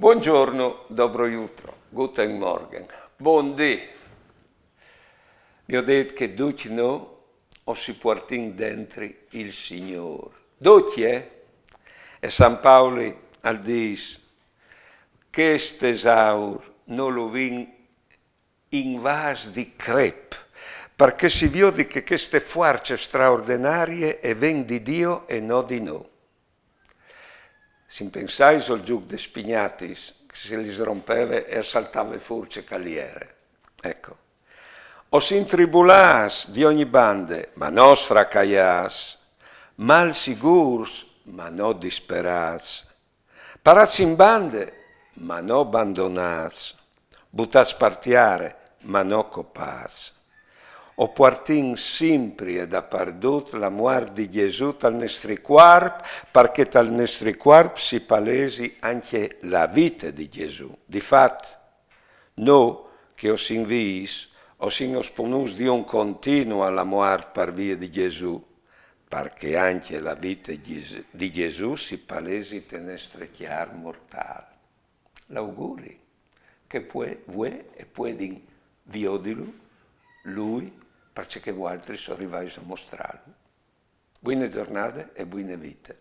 Buongiorno, dobro jutro, guten Morgen, buondì. Vi ho detto che tutti noi si portiamo dentro il Signore. Tutti, E San Paolo al dice che stesaur non lo vin in vas di crepe, perché si vede che queste forze straordinarie ven di Dio e non di noi. Si pensais al giug de spignatis, che se li rompeva e saltava forze caliere. Ecco. O si intribulas di ogni bande, ma non sfracaias, mal sigurs, ma non disperats, parats in bande, ma non abbandonats, buttats partiare, ma non copats. O portin sempre e daperdut l'amor di Gesù al nostro cuore, perché dal nostro cuore si palesi anche la vita di Gesù. Difatti, noi che os invis, os esponus di un continuo all'amor per via di Gesù, perché anche la vita di Gesù si palesi nel nostro chiaro mortale. L'auguri che voi e puoi viodilo, lui, perché voi altri sono arrivati a mostrarlo. Buone giornate e buone vite.